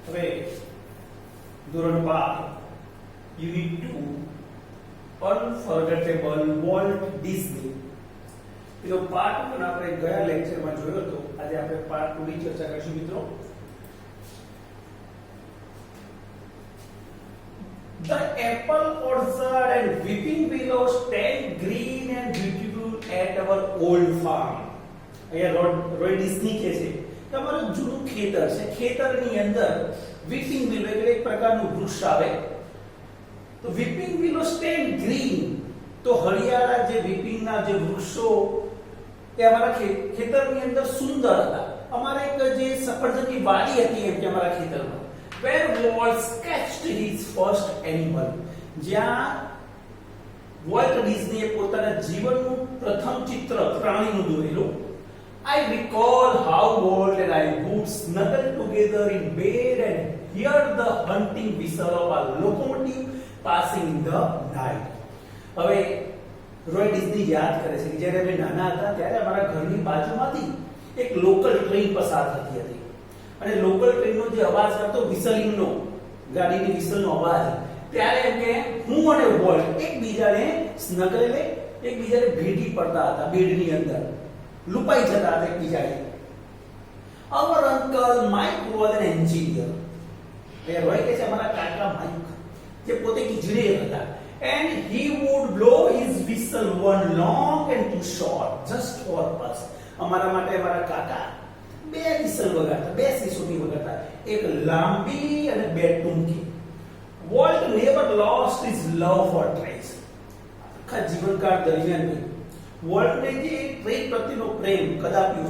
હવે ધોરણ 12 unit 2 અનફોરગેટેબલ Walt Disney એનો પાર્ટ 1 આપણે ગયા લેક્ચરમાં જોયો હતો. આજે આપણે પાર્ટ 2 ની ચર્ચા કરીશું મિત્રો. The apple orchard and weeping willows stand green and beautiful at our old farm. અહીંયા રોય ડિઝની કહે છે તમારું જૂનું ખેતર છે, ખેતરની અંદર weeping willow એટલે એક પ્રકારનું વૃક્ષ આવે. તો weeping willow stand green, તો હરિયાળા જે weeping ના જે વૃક્ષો એ અમારા ખેતરની અંદર સુંદર હતા. અમારે એક જે સફરજનની વાડી હતી એમ કે અમારા ખેતરમાં. Where Walt sketched his first animal, જ્યાં વોલ્ટ ડિઝનીએ પોતાના જીવનનું પ્રથમ ચિત્ર પ્રાણીનું દોરેલું. I recall how Walt and I would snuggle together in bed and hear the hunting whistle of a locomotive passing in the night. હવે રોય ડિઝની યાદ કરે છે કે જ્યારે અમે નાના હતા ત્યારે અમારા ઘરની બાજુમાંથી એક લોકલ ટ્રેન પસાર થતી હતી અને લોકલ ટ્રેનનો જે અવાજ કરતો વિસલિંગનો, ગાડીની વિસલનો અવાજ, ત્યારે એમ કે હું અને વોલ્ટ એકબીજાને સ્નગલે એકબીજાને ભેટી પડતા હતા, બેડની અંદર લુપાઈ જતા હતા એકબીજાને. Our uncle Mike was an engineer. એ રોય કે છે અમારા કાકા માઇક જે પોતે ઇજનેર હતા. And he would blow his whistle, one long and two short, just for us. અમારા માટે અમારા કાકા બે વિસલ વગાડતા, બે સિસોટી વગાડતા, એક લાંબી અને બે ટૂંકી. Volt never lost his love for trains. આખા જીવનકાળ દરમિયાન વોલ્ટને જે ટ્રેન પ્રત્યેનો પ્રેમ કદાપી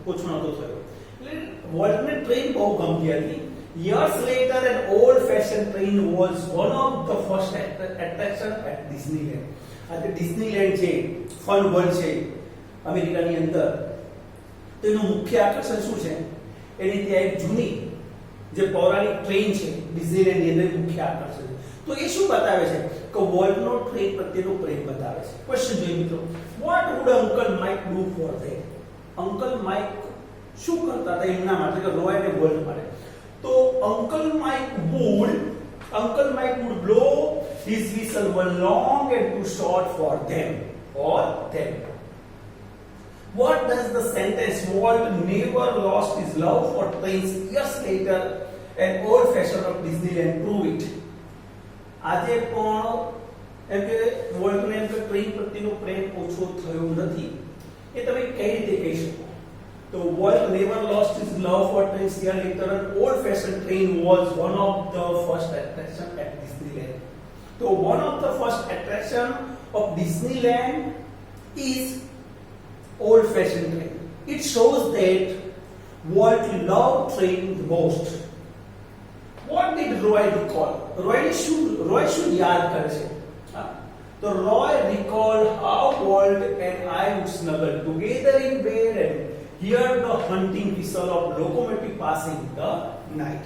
ઓછો નહોતો થયો. એટલે વોલ્ટને ટ્રેન બહુ ગમતી હતી. Years later, an old-fashioned train was one of the first attractions at Disneyland. આજે ડિઝનીલેન્ડ છે, ફન વર્લ્ડ છે અમેરિકાની અંદર. તો એનું મુખ્ય આકર્ષણ શું છે? એની ત્યાં એક જૂની જે પૌરાણિક ટ્રેન છે ડિઝનીલેન્ડની અંદર મુખ્ય આકર્ષણ છે. તો એ શું બતાવે છે કે વોલ્ટનો ટ્રેન પ્રત્યેનો પ્રેમ બતાવે છે. ક્વેશ્ચન જોઈએ મિત્રો, what would Uncle Mike do for them? Uncle Mike શું કરતા હતા એમના માટે, કે રોય અને વોલ્ટ માટે? તો Uncle Mike would blow his whistle, one long and two short for them or them. What does the sentence Walt never lost his love for trains years later an old fashion of Disneyland prove it? આજે પણ એમ કે વોલ્ટને એમ કે train પ્રત્યેનો પ્રેમ ઓછો થયો નથી એ તમે કઈ રીતે કહી શકો? So Walt never lost his love for trains years later. An old-fashioned train was one of the first attractions at Disneyland. So one of the first attraction of Disneyland is old-fashioned train. It shows that Walt loved train the most. What did Roy recall? Roy should yaad kare છે. So Roy recalled how Walt and I would snuggle together in bed and hear the hunting whistle of locomotive passing the night.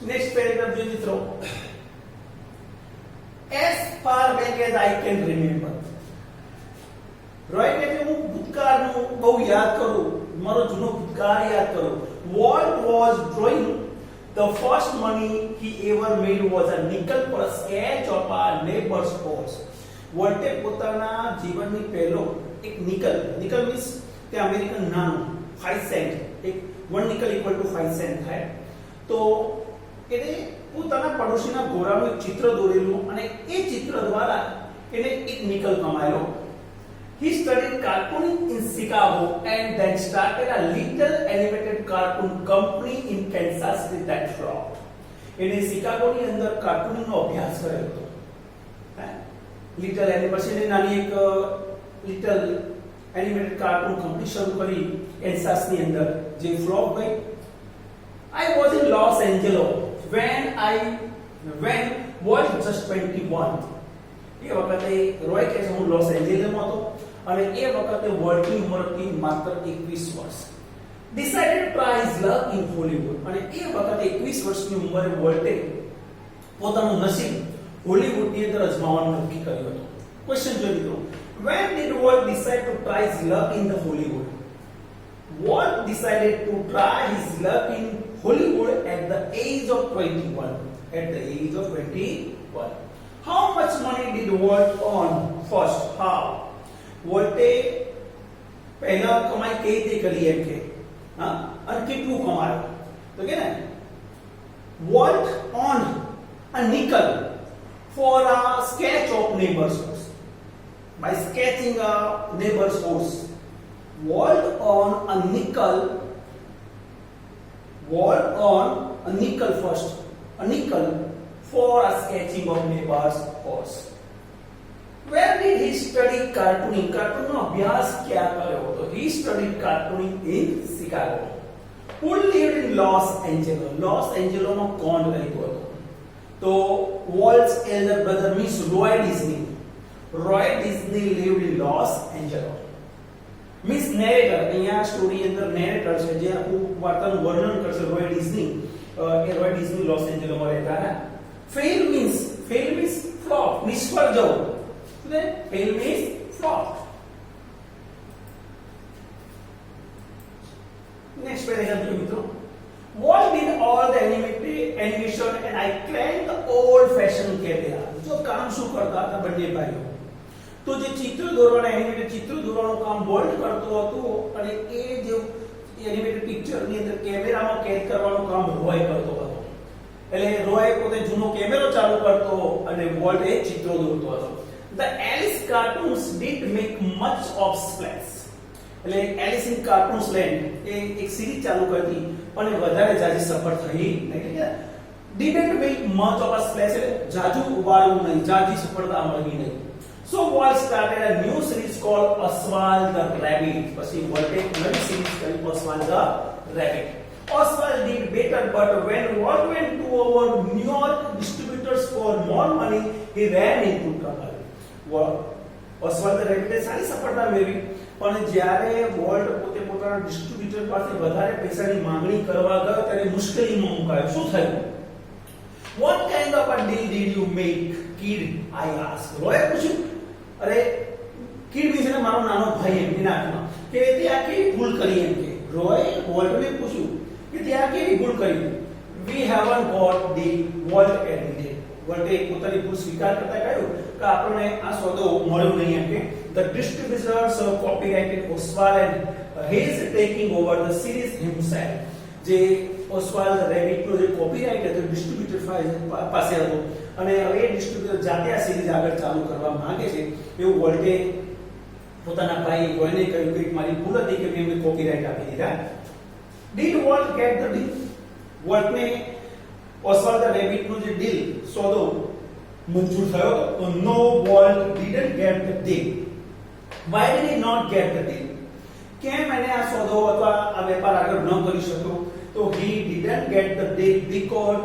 Next paragraph જોઈએ મિત્રો. As far back as I can remember. Roy કે હું ભૂતકાળનું બહુ યાદ કરું, મારો જૂનો ભૂતકાળ યાદ કરું. Walt was drawing the first money he ever made was a nickel for a sketch of our neighbor's horse. વોલ્ટે પોતાના જીવનની પહેલો એક નિકલ મીન્સ તે અમેરિકન નાણું 5 સેન્ટ, એક 1 નિકલ ઇક્વલ ટુ 5 સેન્ટ થાય. તો એને પોતાના પડોશીના ઘોડાનું એક ચિત્ર દોરેલું અને એ ચિત્ર દ્વારા એને એક nickel કમાયેલો. He studied cartooning in Chicago and then started a little animated cartoon company in Kansas City that flopped. એને શિકાગોની અંદર કાર્ટૂનિંગનો અભ્યાસ કરેલો હતો. લિટલ એનિમેશન નાની એક લિટલ એનિમેટેડ કાર્ટૂન કંપની શરૂ કરી કેન્સાસની અંદર જે ફ્લોપ ગઈ. I was in Los Angeles when Walt just 21. એ વખતે રોય કે હું લોસ એન્જલસમાં હતો અને એ વખતે વોલ્ટની ઉંમર હતી માત્ર 21 વર્ષ. Decided to try his luck in Hollywood. અને એ વખતે 21 વર્ષની ઉંમરે વોલ્ટે પોતાનું નસીબ હોલીવુડની અંદર અજમાવવાનું નક્કી કર્યું હતું. ક્વેશ્ચન જોઈએ મિત્રો, when did Walt decide to try his luck in the Hollywood? Walt decided to try his luck in Hollywood at the age of 21. At the age of 21. How much money did Walt earn first? How? વોલ્ટે પહેલા કમાઈ કઈ રીતે કરી એમ કે હા અને કેટલું કમાયું તો કે ને Walt earned a nickel for a sketch of neighbor's house. By sketching a neighbor's house, Walt earned a nickel. Walt earned a nickel first. A nickel for a sketching of neighbor's house. Where did he study cartooning? Cartoon નો અભ્યાસ ક્યાં કર્યો હતો? He studied cartooning in Chicago. Who lived in Los Angeles? Los Angeles માં કોણ રહેતો હતો? તો Walt's elder brother means Roy Disney. Roy Disney lived in Los Angeles. Miss narrator, અહીંયા સ્ટોરી અંદર narrator છે જે આખું વાર્તાનું વર્ણન કરશે રોય ડિઝની. એ રોય ડિઝની લોસ એન્જલસમાં રહેતા હતા. fail means flop, નિષ્ફળ જવું. એટલે fail means flop. Next paragraph જો મિત્રો. Walt did all the animation and I cranked the old fashioned camera. જો કામ શું કરતા હતા બંને ભાઈઓ? તો જે ચિત્ર દોરવાના એનિમેટેડ ચિત્ર દોરવાનું કામ વોલ્ટ કરતો હતો અને એ જે એનિમેટેડ પિક્ચર ની અંદર કેમેરામાં કેદ કરવાનું કામ રોય કરતો હતો. એટલે રોય પોતે જૂનો કેમેરો ચાલુ કરતો અને વોલ્ટ એ ચિત્રો દોરતો હતો. The Alice cartoons did make much of splash. એટલે એલિસ ઇન કાર્ટૂન્સ લેન્ડ એ એક સિરીઝ ચાલુ કરી પણ એ વધારે જાજી સફળ થઈ નહીં. એટલે didn't make much of a splash એટલે જાજુ ઉબાળવું નહીં, જાજી સફળતા મળી નહીં. So Walt started a new series called Oswald the Rabbit. પછી વોલ્ટે એક નવી સિરીઝ કરી Oswald the Rabbit. Oswald did better, but when Walt went to our New York distributors for more money, he ran into trouble. Oswald the Rabbit એ સારી સફળતા મેળવી પણ જ્યારે volt પોતે પોતાના ડિસ્ટ્રીબ્યુટર પાસે વધારે પૈસાની માંગણી કરવા ગયો ત્યારે મુશ્કેલીમાં મુકાયો. શું થયું? What kind of a deal did you make, kid? I asked. રોયે પૂછ્યું. અરે કિડ મીન્સ એટલે મારો નાનો ભાઈ એમ એના અર્થમાં કે તે આ કેવી ભૂલ કરી એમ કે રોય વોલ્ટને પૂછ્યું કે તે આ કેવી ભૂલ કરી? We haven't got the Walt admitted. વોલ્ટે પોતાની ભૂલ સ્વીકાર કરતા કહ્યું કે આપણને આ સોદો મળ્યો નહીં એમ કે the distributors copyrighted Oswald and he is taking over the series himself. જે Oswald the Rabbit નો જે કોપીરાઇટ હતો ડિસ્ટ્રીબ્યુટર પાસે હતો અને હવે ડિસ્ટ્રીબ્યુટર જાતે આ સિરીઝ આગળ ચાલુ કરવા માંગે છે એવું વોલ્ટે પોતાના ભાઈ રોયને કહ્યું કે મારી ભૂલ હતી કે મેં એમને કોપીરાઇટ આપી દીધા. Did Walt get the deal? વોલ્ટને Oswald the Rabbit નો જે ડીલ સોદો મંજૂર થયો તો no, Walt didn't get the deal. Why did he not get the deal? કેમ એને આ સોદો અથવા આ વેપાર આગળ ન કરી શક્યો? તો he didn't get the deal because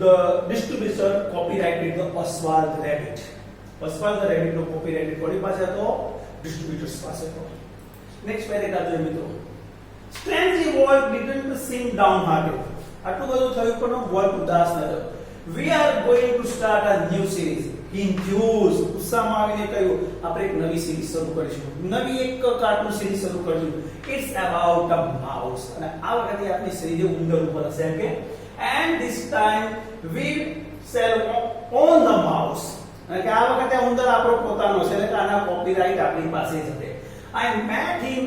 the distributor copyrighted the Oswald the Rabbit. Oswald the Rabbit no copyright કોની પાસે હતો? ડિસ્ટ્રીબ્યુટર્સ પાસે હતો. નેક્સ્ટ પેરેગ્રાફ જોઈએ મિત્રો. Strangely, Walt didn't seem downhearted. આટલું બધું થયું પણ વોલ્ટ ઉદાસ ન થયો. We are going to start a new series. He enthused. ઉત્સાહમાં આવીને કહ્યું આપણે એક નવી સિરીઝ શરૂ કરીશું. નવી એક કાર્ટૂન સિરીઝ શરૂ કરીશું. It's about a mouse. અને આ વખતે આપણી સિરીઝ ઉંદર ઉપર હશે કે and this time we shall own the mouse. અને કે આ વખતે ઉંદર આપણો પોતાનો છે એટલે કે આના કોપીરાઇટ આપણી પાસે જ હશે. I met him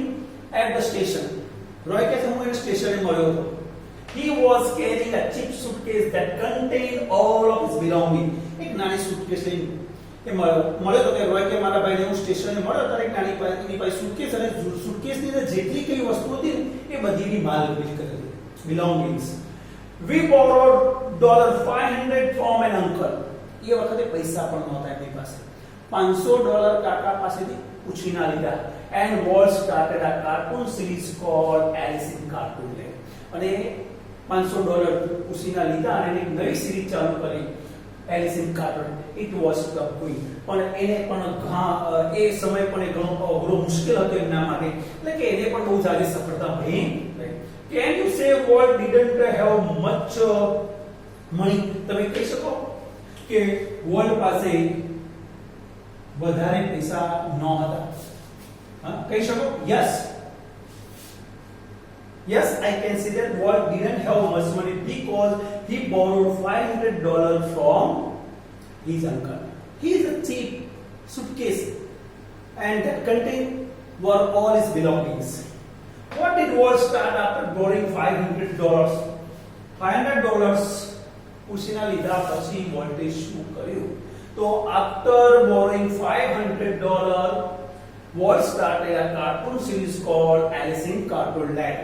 at the station. Roy કે હું એને સ્ટેશને મળ્યો હતો. He was carrying a cheap suitcase that contained all of his belongings. એક નાની સુટકેસ લઈને એ મળ્યો તો કે રોય કે મારા ભાઈને હું સ્ટેશને મળ્યો ત્યારે એક નાની એની પાસે સુટકેસ અને સુટકેસની અંદર જેટલી કઈ વસ્તુ હતી એ બધીની માલ ભેગી કરેલી belongings. We borrowed $500 from an uncle. એ વખતે પૈસા પણ નહોતા એમની પાસે. $500 કાકા પાસેથી ઉછીના લીધા. And Walt started a cartoon series called Alice in Cartoonland. અને $500 ઉછીના લીધા અને એક નવી સિરીઝ ચાલુ કરી Alice in Cartoonland. It was the queen. પણ એને પણ એ સમય પણ ઘણો અઘરો મુશ્કેલ હતો એમના માટે એટલે કે એને પણ બહુ સારી સફળતા મળી નહીં. Can you say Walt didn't have much money? તમે કહી શકો કે વોલ્ટ પાસે વધારે પૈસા ન હતા? હા કહી શકો? Yes. Yes, I can say that Walt didn't have much money because he borrowed $500 from his uncle. He is a cheap suitcase and that contained were all his belongings. What did Walt start after borrowing $500? $500 ઉછીના લીધા પછી વોલ્ટે શું કર્યું? તો after borrowing $500, Walt started a cartoon series called Alice in Cartoonland.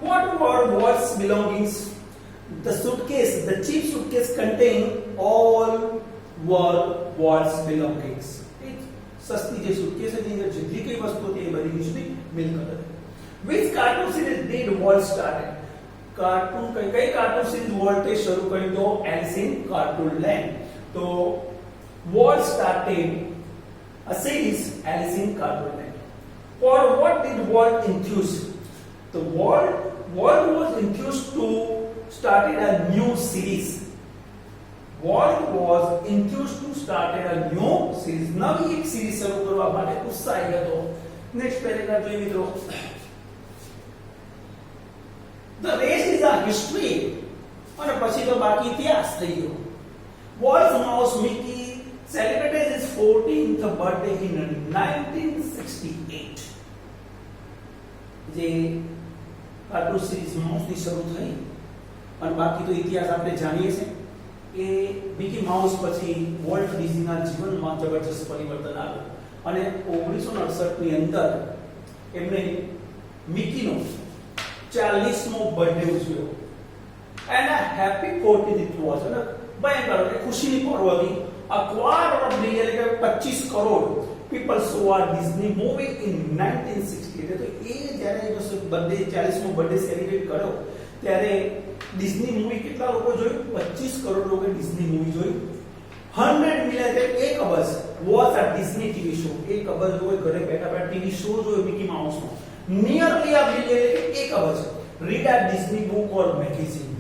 What were Walt's belongings? The suitcase, the cheap suitcase contained all were Walt's belongings. सस्ती જે suitcase ની અંદર જેટલી કઈ વસ્તુ હતી એ બધી उसकी મિલકત હતી. Which cartoon series did Walt started? Cartoon કઈ કાર્ટૂન સિરીઝ વોલ્ટે શરૂ કરી તો એલિસ ઇન કાર્ટૂનલેન્ડ. તો Walt started a series Alice in Cartoonland. For what did Walt enthuse? The Walt was enthused to started a new series. Walt was enthused to started a new series. નવી એક series શરૂ કરવા માટે ઉત્સાહી હતો. Next paragraph જોઈએ મિત્રો. The rest is a history. અને પછી તો બાકી ઇતિહાસ થઈ ગયો. Walt's mouse Mickey celebrated his 14th birthday in 1968. જે કાર્ટૂન સિરીઝ માઉસની શરૂ થઈ અને બાકી તો ઇતિહાસ આપણે જાણીએ છીએ કે મિકી માઉસ પછી વોલ્ટ ડિઝનીના જીવનમાં જબરજસ્ત પરિવર્તન આવ્યું અને 1968 ની અંદર એમણે મિકીનો 40મો birthday ઉજવ્યો. And a happy 14th it was. અને ભયંકર ખુશીની પર્વ હતી. A quarter of the year, like 25 crore people saw Disney movie in 1968. તો એ જ્યારે બર્થડે 40મો બર્થડે સેલિબ્રેટ કર્યો ત્યારે ડિઝની મૂવી કેટલા લોકો જોયું? 25 કરોડ લોકોએ ડિઝની મૂવી જોઈ. 100 મિલિયન એટલે 1 અબજ વોચ આ ડિઝની ટીવી શો. 1 અબજ લોકોએ ઘરે બેઠા બેઠા ટીવી શો જોયો મિકી માઉસનો. નિયરલી આ મિલિયન એટલે 1 અબજ રીડ આ ડિઝની બુક ઓર મેગેઝિન.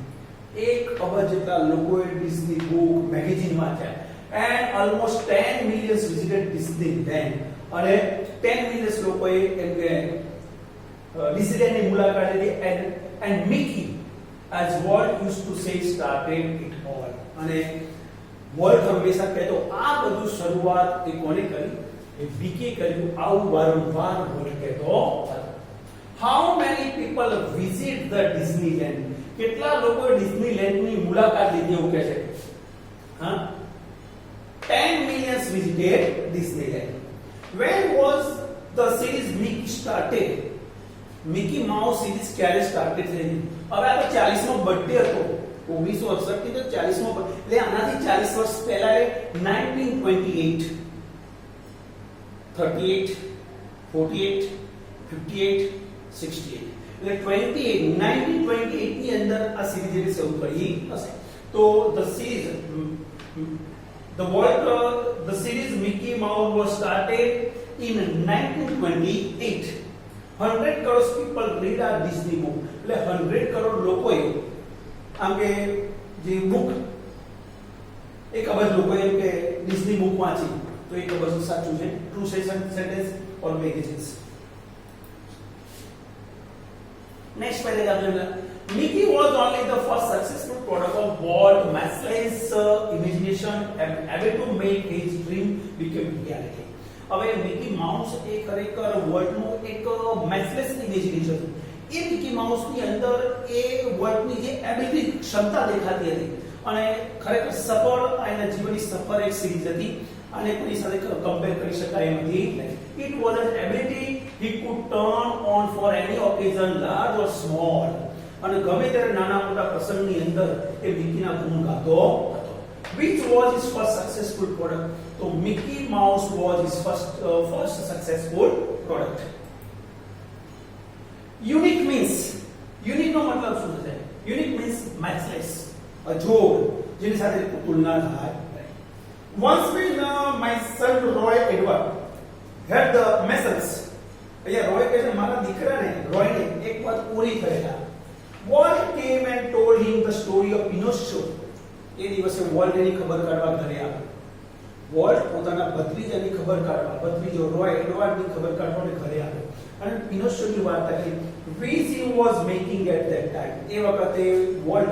1 અબજ જેટલા લોકોએ ડિઝની બુક મેગેઝિન વાંચ્યા. And almost 10 million visited Disneyland. અને 10 million લોકોએ એમ કે ડિઝનીલેન્ડની મુલાકાત લીધી. And Mickey, as Walt used to say, started it all. અને વોલ્ટ હંમેશા કહેતો આ બધું શરૂઆત એ કોણે કરી? એ મિકીએ કર્યું. આવું વારંવાર વોલ્ટ કહેતો હતો. How many people visit the Disneyland? કેટલા લોકોએ ડિઝનીલેન્ડની મુલાકાત લીધી એવું કહે છે? હા, 10 million visited Disneyland. When was the series Mickey started? Mickey Mouse series ક્યારે સ્ટાર્ટેડ થઈ? હવે આ તો 40મો બર્થડે હતો 1968 થી. તો 40મો એટલે આનાથી 40 વર્ષ પહેલા 1928, 38, 48, 58, 68 એટલે 1928 ની અંદર આ સિરીઝ જે શરૂ કરી હશે. તો the series Mickey Mouse was started in 1928. 100 crore people read our Disney book. એટલે 100 કરોડ લોકોએ આમ કે જે બુક 1 અબજ લોકોએ એમ કે ડિઝની બુક વાંચી. તો 1 અબજ સાચું છે. ટ્રુ સેન્ટેન્સ ઓર મેગેઝિન્સ. નેક્સ્ટ પેરેગ્રાફ જોઈએ. Mickey was only the first successful product of Walt Maslany's imagination and able to make his dream become reality. હવે મિકી માઉસ એ ખરેખર વર્લ્ડનું એક મેથ્સલેસની ઇમેજિનેશન હતું. એ મિકી માઉસની અંદર એ વર્લ્ડની જે એબિલિટી ક્ષમતા દેખાતી હતી અને ખરેખર સફળ એના જીવનની સફળ એક સિરીઝ હતી અને કોની સાથે કમ્પેર કરી શકાય એમ હતી. It was an ability he could turn on for any occasion, large or small. અને ગમે ત્યારે નાના મોટા પ્રસંગની અંદર એ મિકીના ગુણ ગાતો હતો. Which was his first successful product? So Mickey Mouse was his first successful product. Unique means, unique નો મતલબ શું છે? Unique means matchless, અજોડ, જેની સાથે તુલના થાય. Once when my son Roy Edward had the measles. અહીંયા રોય કહે છે મારા દીકરાને રોયને એક વાત પૂરી થયેલા. Walt came and told him the story of Pinocchio. એ દિવસે વોલ્ટ એની ખબર કાઢવા ઘરે આવ્યો. વોલ્ટ પોતાના ભત્રીજાની ખબર કાઢવા, ભત્રીજો રોય એડવર્ડની ખબર કાઢવાને ઘરે આવ્યો અને પિનોશિયોની વાર્તા કહી which he was making at that time. એ વખતે વોલ્ટ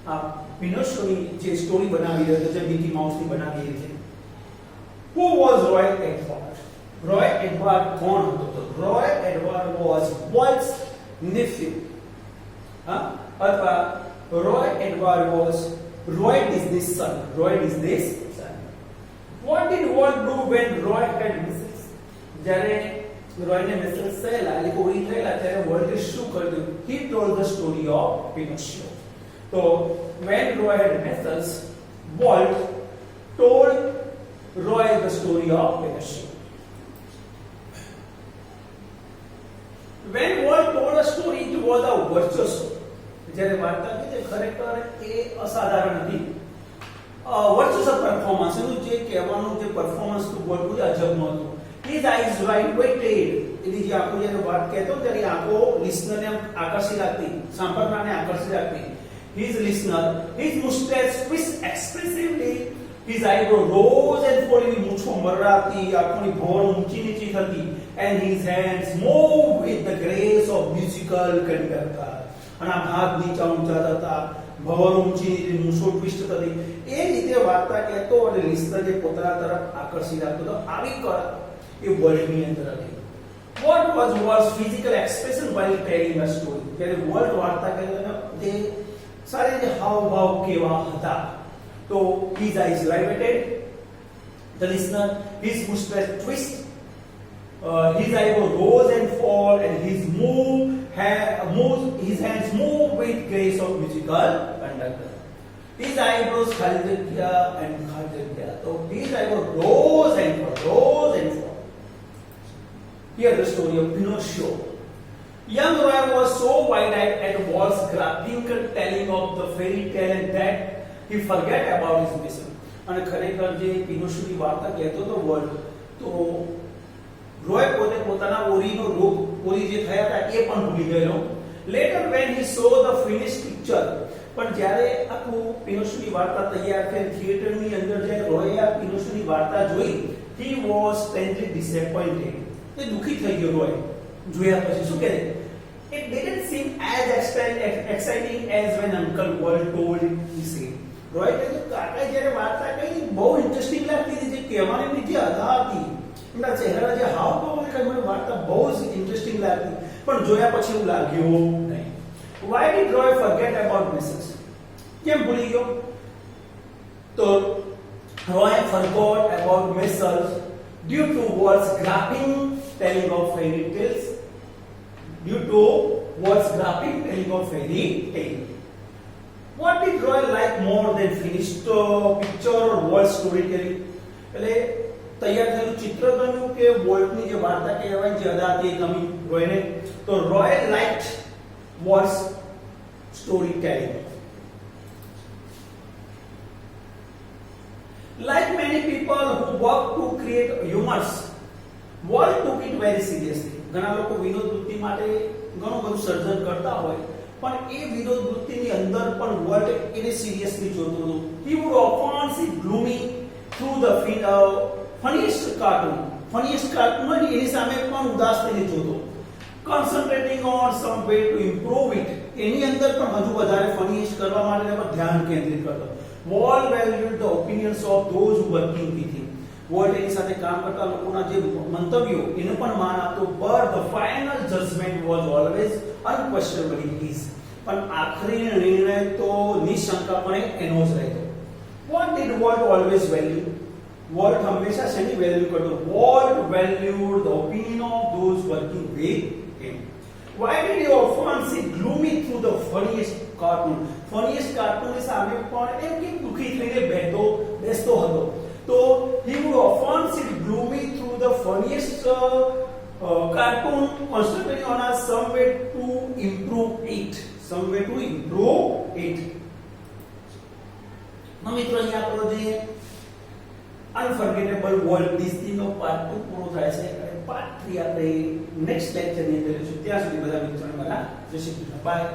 આ પિનોશિયોની જે સ્ટોરી બનાવી રહ્યો હતો, જે મિકી માઉસની બનાવી રહી છે. Who was Roy Edward? Roy Edward કોણ હતો? તો Roy Edward was Walt's nephew. અથવા Roy Edward was Roy Disney's son. Roy Disney's son. What did Walt do when Roy had measles? જ્યારે રોયને મેસેજ થયેલા એટલે કોરી થયેલા ત્યારે વોલ્ટે શું કર્યું? He told the story of Pinocchio. So when Roy had measles, Walt told Roy the story of Pinocchio. When Walt told a story, it was a virtuoso. જ્યારે વાર્તા કે ખરેખર એ અસાધારણ હતી. વર્ચસ્વ પરફોર્મન્સ એનું જે કહેવાનું જે પરફોર્મન્સ હતું બહુ જ અજબનું હતું. His eyes wide-weighted. એની જે આંખો જ્યારે વાત કહેતો ત્યારે આંખો લિસનરને આકર્ષી રાખતી, સાંભળનારને આકર્ષી રાખતી. His mustache twist expressively. His eyebrow rose and fell. એની મૂછો મરડાતી, આંખોની ભોર ઊંચી નીચી થતી. And his hands moved with the grace of musical conductor. અને આમ હાથ નીચા ઊંચા થતા, ભવર ઊંચી નીચી, મૂછો ટ્વિસ્ટ થતી. એ રીતે વાર્તા કહેતો અને લિસનર જે પોતાના તરફ આકર્ષી રાખતો હતો. આવી કળા એ વર્લ્ડની અંદર હતી. What was Walt's physical expression while telling a story? જ્યારે વર્લ્ડ વાર્તા કહેતો તે સારી રીતે હાવભાવ કેવા હતા? તો his eyes riveted the listener, his mustache twist, his eyebrow rose and fall, and his hands move with grace of musical conductor. His eyebrows held and held. So his eyebrows rose and fall. Here the story of Pinocchio. Young Roy was so wide-eyed at Walt's grappling telling of the fairy tale that he forgot about his mission. અને ખરેખર જે પિનોશિયોની વાર્તા કહેતો હતો world, તો રોય પોતે પોતાના ઓરી જે થયા હતા એ પણ ભૂલી ગયેલો. Later when he saw the finished picture, પણ જ્યારે આખું પિનોશિયોની વાર્તા તૈયાર થઈ થિયેટરની અંદર જ્યારે રોયે આ પિનોશિયોની વાર્તા જોઈ, he was strangely disappointed. એ દુખી થઈ ગયો રોય જોયા પછી. શું કહે? It didn't seem as exciting as when Uncle Walt told it. He said. Roy કહે કાકા જ્યારે વાર્તા કહી બહુ ઇન્ટરેસ્ટિંગ લાગતી હતી, જે કહેવાની એમની જે અદા હતી, એમના ચહેરાના જે હાવભાવ હતી, મને વાર્તા બહુ જ ઇન્ટરેસ્ટિંગ લાગતી, પણ જોયા પછી એવું લાગ્યું નહીં. Why did Roy forget about measles? કેમ ભૂલી ગયો? તો Roy forgot about measles due to Walt's grappling telling of fairy tales. What did Roy like more than finished picture or Walt storytelling? એટલે તૈયાર થયેલું ચિત્ર ગમ્યું કે વોલ્ટની જે વાર્તા કહેવાની જે અદા હતી એ ગમી રોયને? તો Roy liked Walt's storytelling. Like many people who work to create humors, Walt took it very seriously. ઘણા લોકો વિનોદ વૃત્તિ માટે ઘણું બધું સર્જન કરતા હોય, પણ એ વિનોદ વૃત્તિની અંદર પણ વોલ્ટ એને સિરિયસલી જોતો હતો. He would often see gloomy through the funniest cartoon એની સામે પણ ઉદાસ થઈને જોતો. Concentrating on some way to improve it, એની અંદર પણ હજુ વધારે ફનીએસ્ટ કરવા માટે એમાં ધ્યાન કેન્દ્રિત કરતો. Walt valued the opinions of those working with him. Walt એની સાથે કામ કરતા લોકોના જે મંતવ્યો એને પણ માન આપતો, but the final judgment was always unquestionably his. પણ આખરી નિર્ણય તો નિશંકપણે એનો જ રહેતો. What did Walt always value? Volt હંમેશા શેની વેલ્યુ કરતો? Walt valued the opinion of those working with him. Why did he often sit gloomy through the funniest cartoon? Funniest cartoon ની સામે પણ એમ કે દુખી થઈને બેસતો હતો. So he would often sit gloomy through the funniest cartoon, concentrating on some way to improve it. મિત્રો અહીંયા આપણો જે અનફર્ગેટેબલ વોલ્ટ ડિઝનીનો પાર્ટ 2 પૂરો થાય છે અને પાર્ટ 3 આપણે નેક્સ્ટ લેક્ચરની અંદર જોઈશું. ત્યાં સુધી બધા મિત્રોને મારા જય શ્રી કૃષ્ણ. બાય.